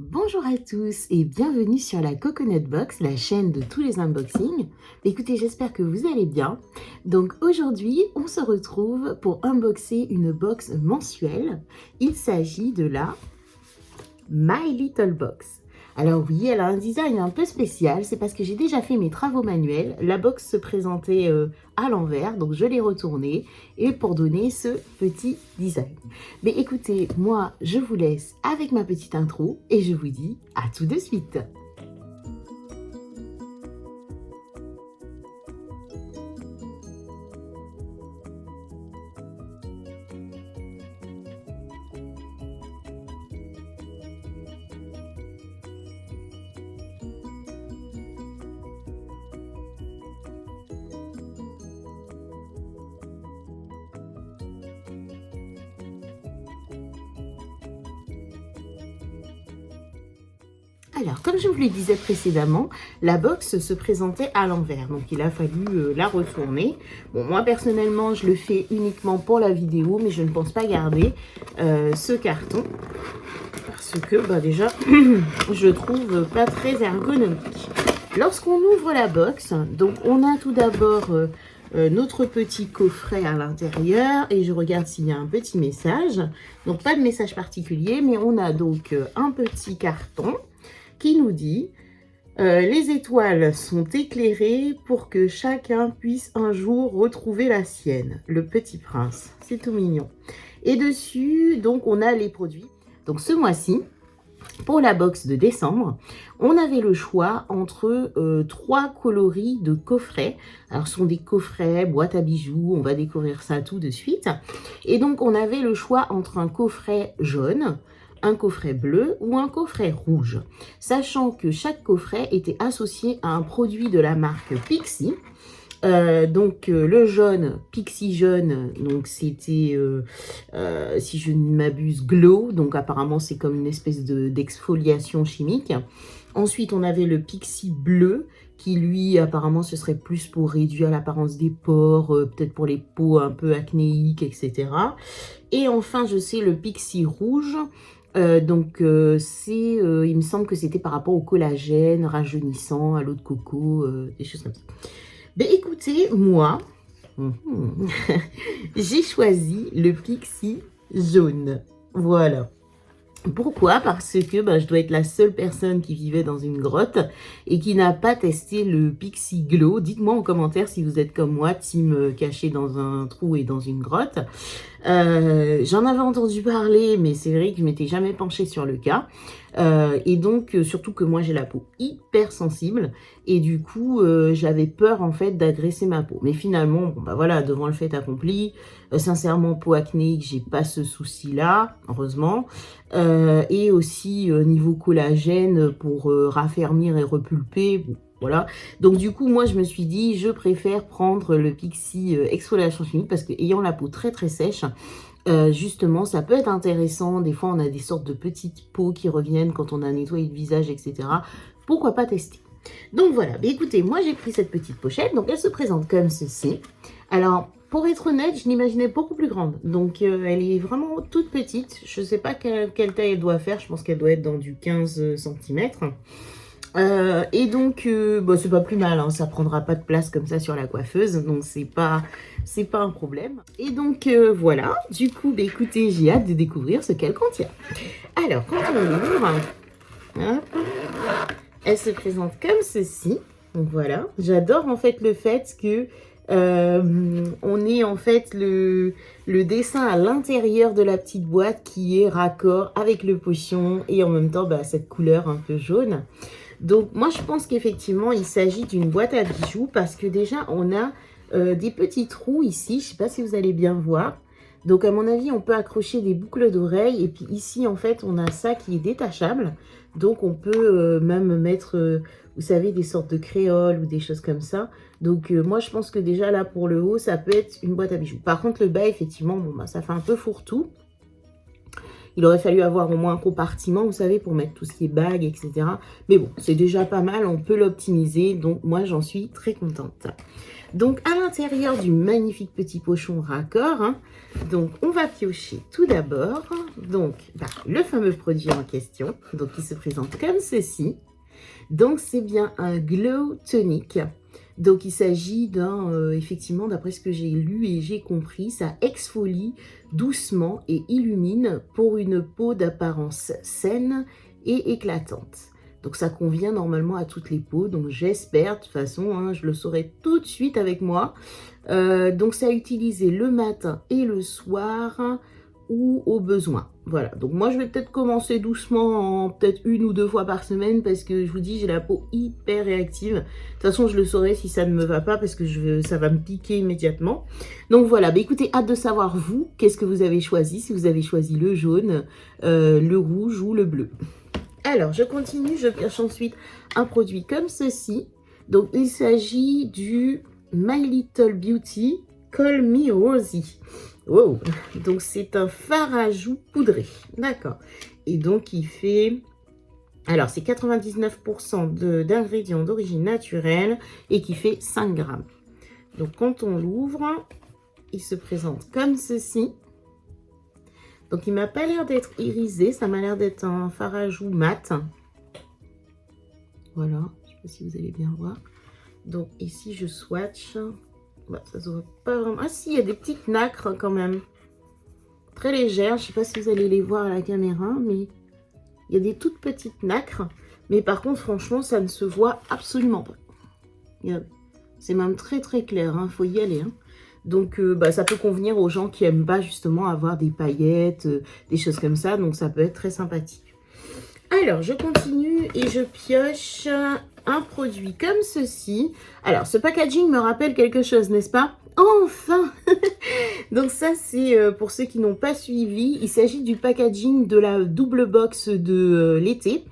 Bonjour à tous et bienvenue sur la Coconut Box, la chaîne de tous les unboxings. Écoutez, j'espère que vous allez bien. Donc aujourd'hui, on se retrouve pour unboxer une box mensuelle. Il s'agit de la My Little Box. Alors oui, elle a un design un peu spécial, c'est parce que j'ai déjà fait mes travaux manuels. La box se présentait à l'envers, donc je l'ai retournée et pour donner ce petit design. Mais écoutez, moi je vous laisse avec ma petite intro et je vous dis à tout de suite. Alors, comme je vous le disais précédemment, la box se présentait à l'envers, donc il a fallu la retourner. Bon, moi personnellement, je le fais uniquement pour la vidéo, mais je ne pense pas garder ce carton, parce que déjà, je trouve pas très ergonomique. Lorsqu'on ouvre la box, donc on a tout d'abord notre petit coffret à l'intérieur, et je regarde s'il y a un petit message. Donc pas de message particulier, mais on a donc un petit carton qui nous dit les étoiles sont éclairées pour que chacun puisse un jour retrouver la sienne. Le Petit Prince, c'est tout mignon. Et dessus, donc, on a les produits. Donc, ce mois-ci, pour la box de décembre, on avait le choix entre 3 coloris de coffrets. Alors, ce sont des coffrets, boîtes à bijoux, on va découvrir ça tout de suite. Et donc, on avait le choix entre un coffret jaune, un coffret bleu ou un coffret rouge, sachant que chaque coffret était associé à un produit de la marque Pixi. Le jaune, Pixi jaune, donc c'était, si je ne m'abuse, Glow, donc apparemment c'est comme une espèce d'exfoliation chimique. Ensuite, on avait le Pixi bleu, qui lui, apparemment, ce serait plus pour réduire l'apparence des pores, peut-être pour les peaux un peu acnéiques, etc. Et enfin, je sais, le Pixi rouge, il me semble que c'était par rapport au collagène rajeunissant, à l'eau de coco, des choses comme ça. Ben écoutez, moi, j'ai choisi le Pixi jaune. Voilà. Pourquoi? Parce que je dois être la seule personne qui vivait dans une grotte et qui n'a pas testé le Pixi Glow. Dites-moi en commentaire si vous êtes comme moi, team caché dans un trou et dans une grotte. J'en avais entendu parler, mais c'est vrai que je m'étais jamais penchée sur le cas. Surtout que moi j'ai la peau hyper sensible et du coup j'avais peur en fait d'agresser ma peau. Mais finalement, voilà, devant le fait accompli, sincèrement peau acnéique, j'ai pas ce souci là, heureusement. Et aussi niveau collagène pour raffermir et repulper, bon, voilà. Donc du coup, moi je me suis dit, je préfère prendre le Pixi exfoliation chimique parce que ayant la peau très très sèche, justement, ça peut être intéressant. Des fois, on a des sortes de petites peaux qui reviennent quand on a nettoyé le visage, etc. Pourquoi pas tester? Donc voilà, écoutez, moi j'ai pris cette petite pochette. Donc elle se présente comme ceci. Alors, pour être honnête, je l'imaginais beaucoup plus grande. Donc elle est vraiment toute petite. Je ne sais pas quelle taille elle doit faire. Je pense qu'elle doit être dans du 15 cm. C'est pas plus mal, hein, ça prendra pas de place comme ça sur la coiffeuse, donc c'est pas un problème. Et donc voilà, du coup, écoutez, j'ai hâte de découvrir ce qu'elle contient. Alors, quand on ouvre, hop, elle se présente comme ceci. Donc voilà, j'adore en fait le fait que on ait en fait le dessin à l'intérieur de la petite boîte qui est raccord avec le pochon et en même temps cette couleur un peu jaune. Donc moi je pense qu'effectivement il s'agit d'une boîte à bijoux parce que déjà on a des petits trous ici, je ne sais pas si vous allez bien voir. Donc à mon avis on peut accrocher des boucles d'oreilles et puis ici en fait on a ça qui est détachable. Donc on peut même mettre, vous savez, des sortes de créoles ou des choses comme ça. Donc moi je pense que déjà là pour le haut ça peut être une boîte à bijoux. Par contre le bas effectivement ça fait un peu fourre-tout. Il aurait fallu avoir au moins un compartiment, vous savez, pour mettre tout ce qui est bagues, etc. Mais bon, c'est déjà pas mal, on peut l'optimiser. Donc, moi, j'en suis très contente. Donc, à l'intérieur du magnifique petit pochon raccord, hein, donc, on va piocher tout d'abord donc le fameux produit en question. Donc, il se présente comme ceci. Donc, c'est bien un Glow Tonic. Donc, il s'agit d'un, effectivement, d'après ce que j'ai lu et j'ai compris, ça exfolie doucement et illumine pour une peau d'apparence saine et éclatante. Donc, ça convient normalement à toutes les peaux. Donc, j'espère, de toute façon, hein, je le saurai tout de suite avec moi. Donc, c'est à utiliser le matin et le soir ou au besoin. Voilà, donc moi je vais peut-être commencer doucement, peut-être 1 ou 2 fois par semaine, parce que je vous dis, j'ai la peau hyper réactive. De toute façon, je le saurai si ça ne me va pas, parce que ça va me piquer immédiatement. Donc voilà, bah écoutez, hâte de savoir vous, qu'est-ce que vous avez choisi, si vous avez choisi le jaune, le rouge ou le bleu. Alors, je continue, je pioche ensuite un produit comme ceci. Donc, il s'agit du My Little Beauty Call Me Rosie. Wow. Donc, c'est un fard à joues poudré. D'accord. Et donc, il fait... Alors, c'est 99% d'ingrédients d'origine naturelle et qui fait 5 grammes. Donc, quand on l'ouvre, il se présente comme ceci. Donc, il m'a pas l'air d'être irisé. Ça m'a l'air d'être un fard à joues mat. Voilà. Je ne sais pas si vous allez bien voir. Donc, ici, je swatch... Bah, ça se voit pas vraiment. Ah si, il y a des petites nacres quand même. Très légères. Je ne sais pas si vous allez les voir à la caméra, mais il y a des toutes petites nacres. Mais par contre, franchement, ça ne se voit absolument pas. C'est même très très clair. Il faut y aller. Hein. Donc, ça peut convenir aux gens qui n'aiment pas justement avoir des paillettes, des choses comme ça. Donc, ça peut être très sympathique. Alors, je continue et je pioche un produit comme ceci. Alors, ce packaging me rappelle quelque chose, n'est-ce pas? Enfin. Donc ça, c'est pour ceux qui n'ont pas suivi. Il s'agit du packaging de la double box de l'été,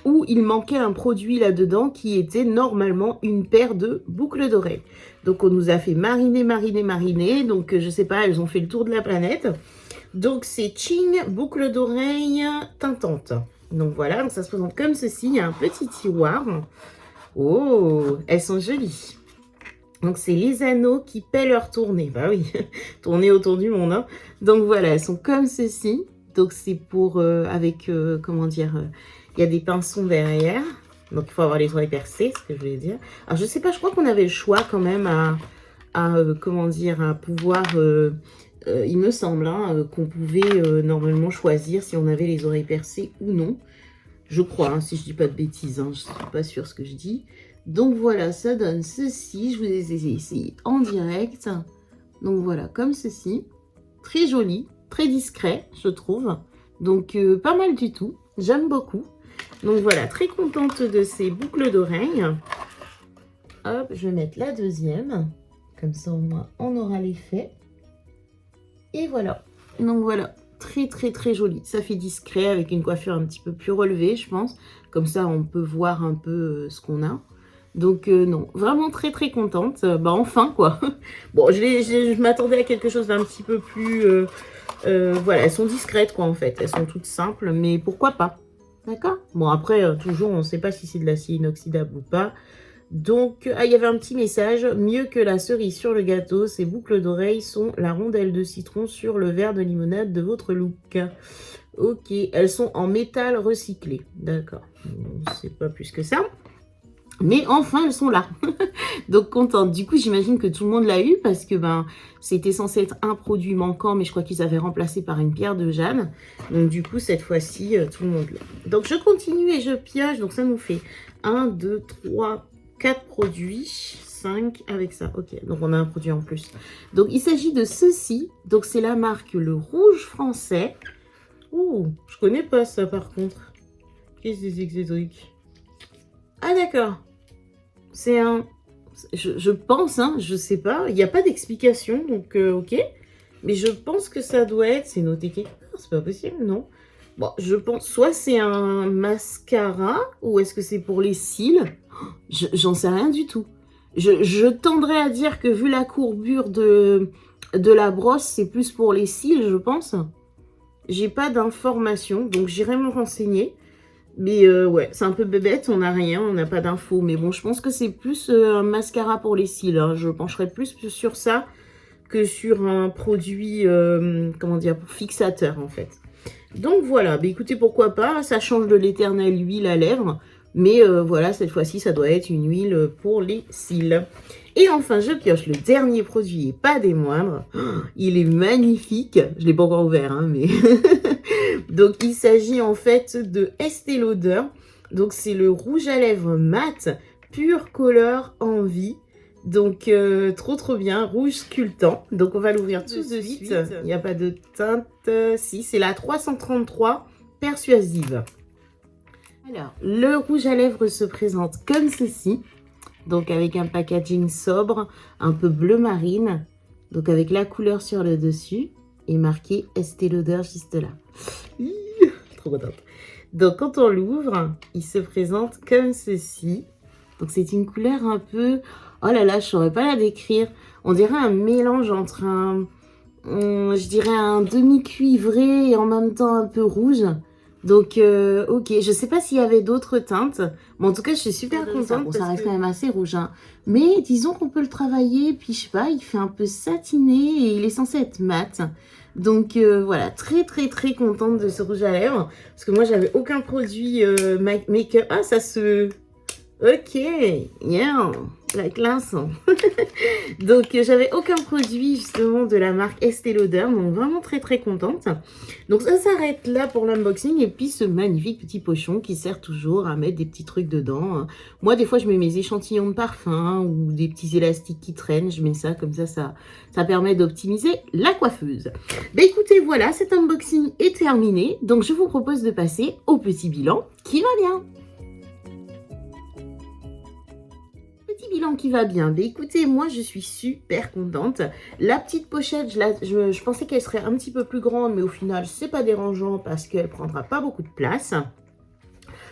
où il manquait un produit là-dedans qui était normalement une paire de boucles d'oreilles. Donc, on nous a fait mariner, mariner, mariner. Donc, je sais pas, elles ont fait le tour de la planète. Donc, c'est Ching boucles d'oreilles tintantes. Donc voilà, donc ça se présente comme ceci. Il y a un petit tiroir. Oh, elles sont jolies. Donc c'est les anneaux qui paient leur tournée. Bah oui, tourner autour du monde. Hein. Donc voilà, elles sont comme ceci. Donc c'est pour, comment dire, il y a des pinçons derrière. Donc il faut avoir les oreilles percées, ce que je voulais dire. Alors je sais pas, je crois qu'on avait le choix quand même comment dire, à pouvoir... il me semble hein, qu'on pouvait normalement choisir si on avait les oreilles percées ou non. Je crois, hein, si je dis pas de bêtises, hein, je ne suis pas sûre ce que je dis. Donc voilà, ça donne ceci. Je vous ai essayé en direct. Donc voilà, comme ceci. Très joli, très discret, je trouve. Donc pas mal du tout. J'aime beaucoup. Donc voilà, très contente de ces boucles d'oreilles. Hop, je vais mettre la deuxième. Comme ça, au moins, on aura l'effet. Et voilà. Donc voilà, très très très joli. Ça fait discret avec une coiffure un petit peu plus relevée, je pense. Comme ça, on peut voir un peu ce qu'on a. Donc non, vraiment très très contente. Bah enfin quoi. Bon, je m'attendais à quelque chose d'un petit peu plus... voilà, elles sont discrètes quoi en fait. Elles sont toutes simples, mais pourquoi pas. D'accord? Bon après, toujours, on ne sait pas si c'est de l'acier inoxydable ou pas. Donc, il y avait un petit message. Mieux que la cerise sur le gâteau, ces boucles d'oreilles sont la rondelle de citron sur le verre de limonade de votre look. Ok, elles sont en métal recyclé. D'accord, c'est pas plus que ça. Mais enfin, elles sont là. Donc, contente. Du coup, j'imagine que tout le monde l'a eu parce que c'était censé être un produit manquant, mais je crois qu'ils avaient remplacé par une pierre de Jeanne. Donc, du coup, cette fois-ci, tout le monde l'a. Donc, je continue et je pioche. Donc, ça nous fait 1, 2, 3, 4 produits. 5 avec ça. Ok, donc on a un produit en plus. Donc, il s'agit de ceci. Donc, c'est la marque Le Rouge Français. Ouh, je connais pas ça par contre. Qu'est-ce que c'est que ces trucs? Ah, d'accord. C'est un... Je pense, hein, je sais pas. Il n'y a pas d'explication, donc ok. Mais je pense que ça doit être... C'est noté quelque part, c'est pas possible, non? Bon, je pense... Soit c'est un mascara, ou est-ce que c'est pour les cils? J'en sais rien du tout. Je tendrais à dire que vu la courbure de la brosse, c'est plus pour les cils, je pense. j'ai pas d'informations, donc j'irai me renseigner. Mais ouais, c'est un peu bébête, on n'a rien, on n'a pas d'infos. Mais bon, je pense que c'est plus un mascara pour les cils. Hein. Je pencherai plus sur ça que sur un produit, comment dire, fixateur en fait. Donc voilà, bah, écoutez, pourquoi pas, ça change de l'éternelle huile à lèvres. Mais voilà, cette fois-ci, ça doit être une huile pour les cils. Et enfin, je pioche le dernier produit, et pas des moindres. Oh, il est magnifique. Je ne l'ai pas encore ouvert, hein, mais... Donc, il s'agit en fait de Estée Lauder. Donc, c'est le rouge à lèvres mat Pure Color Envie. Donc, trop bien. Rouge sculptant. Donc, on va l'ouvrir tout de suite. Il n'y a pas de teinte. Si, c'est la 333 Persuasive. Alors, le rouge à lèvres se présente comme ceci. Donc, avec un packaging sobre, un peu bleu marine. Donc, avec la couleur sur le dessus. Et marqué Estée Lauder juste là. Trop contente. Donc, quand on l'ouvre, il se présente comme ceci. Donc, c'est une couleur un peu... Oh là là, je ne saurais pas la décrire. On dirait un mélange entre un... je dirais un demi-cuivré et en même temps un peu rouge. Donc, ok, je sais pas s'il y avait d'autres teintes, mais en tout cas, je suis super contente. Bon, ça reste quand même assez rouge, hein. Mais disons qu'on peut le travailler, puis je sais pas, il fait un peu satiné et il est censé être mat. Donc, voilà, très contente de ce rouge à lèvres. Parce que moi, j'avais aucun produit make-up. Ah, ça se... Ok, yeah, la classe. Donc, j'avais aucun produit justement de la marque Estée Lauder, donc vraiment très contente. Donc, ça s'arrête là pour l'unboxing et puis ce magnifique petit pochon qui sert toujours à mettre des petits trucs dedans. Moi, des fois, je mets mes échantillons de parfum ou des petits élastiques qui traînent. Je mets ça comme ça permet d'optimiser la coiffeuse. Ben, écoutez, voilà, cet unboxing est terminé. Donc, je vous propose de passer au petit bilan qui va bien. Bilan qui va bien. Mais écoutez, moi je suis super contente. La petite pochette, je pensais qu'elle serait un petit peu plus grande, mais au final c'est pas dérangeant parce qu'elle prendra pas beaucoup de place.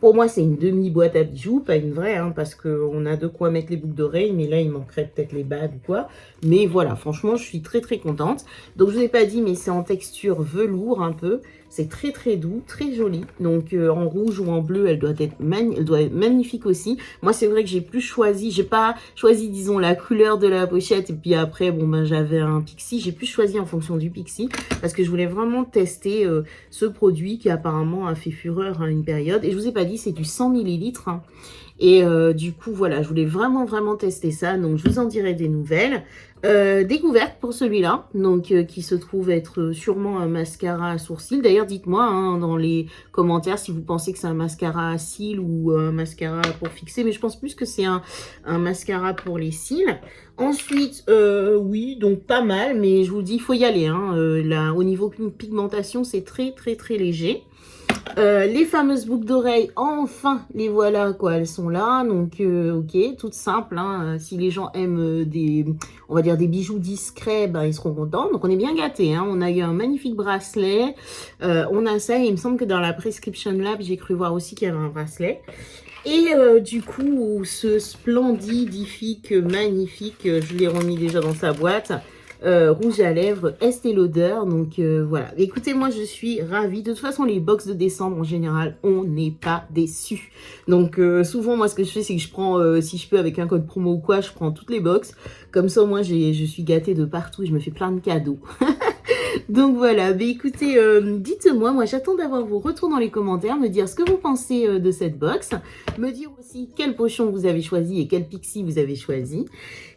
Pour moi, c'est une demi-boîte à bijoux, pas une vraie, hein, parce qu'on a de quoi mettre les boucles d'oreilles, mais là, il manquerait peut-être les bagues ou quoi. Mais voilà, franchement, je suis très contente. Donc, je ne vous ai pas dit, mais c'est en texture velours un peu. C'est très doux, très joli. Donc, en rouge ou en bleu, elle doit être magnifique aussi. Moi, c'est vrai que j'ai plus choisi, j'ai pas choisi, disons, la couleur de la pochette. Et puis après, bon, ben, j'avais un Pixi. J'ai plus choisi en fonction du Pixi parce que je voulais vraiment tester ce produit qui apparemment a fait fureur à une période. Et je vous ai pas dit, c'est du 100 ml. Hein. Et du coup, voilà, je voulais vraiment tester ça. Donc, je vous en dirai des nouvelles. Découverte pour celui-là, donc qui se trouve être sûrement un mascara à sourcils. D'ailleurs, dites-moi hein, dans les commentaires si vous pensez que c'est un mascara à cils ou un mascara pour fixer. Mais je pense plus que c'est un mascara pour les cils. Ensuite, oui, donc pas mal. Mais je vous dis, il faut y aller. Hein. Là, au niveau pigmentation, c'est très léger. Les fameuses boucles d'oreilles, enfin, les voilà, quoi, elles sont là, donc ok, toutes simples, hein, si les gens aiment on va dire des bijoux discrets, ben, ils seront contents, donc on est bien gâtés, hein. On a eu un magnifique bracelet, on a ça, et il me semble que dans la Prescription Lab, j'ai cru voir aussi qu'il y avait un bracelet. Et du coup, ce splendidifique, magnifique, je l'ai remis déjà dans sa boîte, rouge à lèvres Estée Lauder. Donc voilà, écoutez, moi je suis ravie. De toute façon, les box de décembre en général, on n'est pas déçus. Donc souvent, moi ce que je fais, c'est que je prends, si je peux avec un code promo ou quoi, je prends toutes les box. Comme ça, moi je suis gâtée de partout et je me fais plein de cadeaux. Donc voilà, mais écoutez, dites-moi, moi j'attends d'avoir vos retours dans les commentaires, me dire ce que vous pensez de cette box, me dire aussi quel pochon vous avez choisi et quel Pixi vous avez choisi,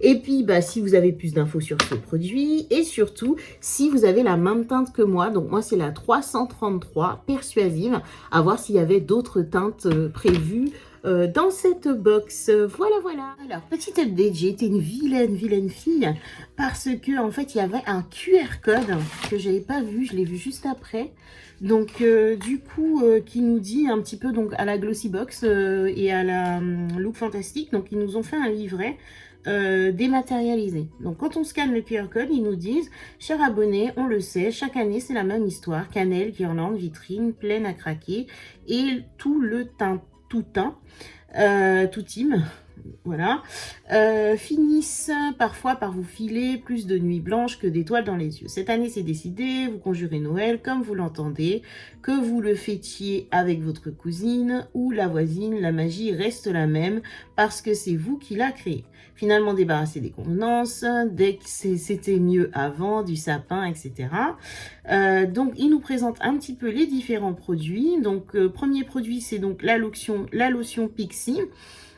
et puis bah, si vous avez plus d'infos sur ce produit, et surtout si vous avez la même teinte que moi, donc moi c'est la 333 Persuasive, à voir s'il y avait d'autres teintes prévues dans cette box. Voilà. Alors, petit update, j'ai été une vilaine fille parce que en fait, il y avait un QR code que j'avais pas vu, je l'ai vu juste après. Donc, du coup, qui nous dit un petit peu donc à la Glossy Box et à la Look Fantastique. Donc, ils nous ont fait un livret dématérialisé. Donc, quand on scanne le QR code, ils nous disent, cher abonné, on le sait, chaque année, c'est la même histoire. Cannelle, guirlande, vitrine, pleine à craquer et tout le teint. Tout team, voilà, finissent parfois par vous filer plus de nuits blanches que d'étoiles dans les yeux. Cette année, c'est décidé, vous conjurez Noël comme vous l'entendez, que vous le fêtiez avec votre cousine ou la voisine, la magie reste la même parce que c'est vous qui l'a créée. Finalement débarrassé des convenances, dès que c'était mieux avant, du sapin, etc. Donc, il nous présente un petit peu les différents produits. Donc, premier produit, c'est donc la lotion Pixie.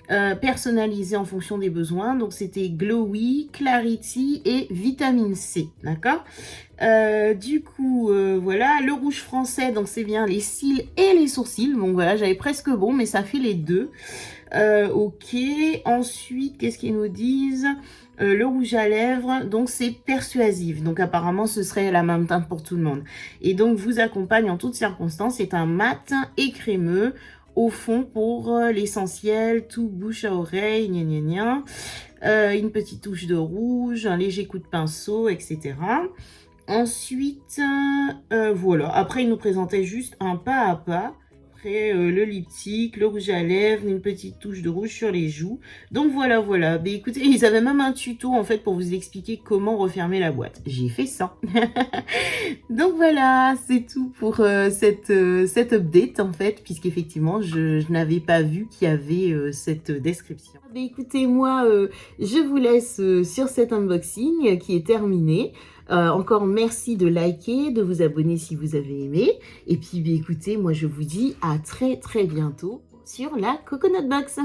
Personnalisée en fonction des besoins. Donc, c'était Glowy, Clarity et Vitamine C. D'accord. Du coup, voilà. Le rouge français, donc c'est bien les cils et les sourcils. Donc, voilà, j'avais presque bon, mais ça fait les deux. Ok. Ensuite, qu'est-ce qu'ils nous disent? Le rouge à lèvres, donc c'est persuasif. Donc apparemment, ce serait la même teinte pour tout le monde. Et donc, vous accompagne en toutes circonstances. C'est un mat et crémeux. Au fond, pour l'essentiel, tout bouche à oreille, gna gna gna. Une petite touche de rouge, un léger coup de pinceau, etc. Ensuite, voilà. Après, il nous présentait juste un pas à pas. Après, le lipstick, le rouge à lèvres, une petite touche de rouge sur les joues. Donc voilà, voilà. Mais écoutez, ils avaient même un tuto en fait pour vous expliquer comment refermer la boîte. J'ai fait ça. Donc voilà, c'est tout pour cette update en fait, puisqu'effectivement, je n'avais pas vu qu'il y avait cette description. Mais écoutez, moi, je vous laisse sur cet unboxing qui est terminé. Encore merci de liker, de vous abonner si vous avez aimé. Et puis, écoutez, moi, je vous dis à très, très bientôt sur la Coconut Box.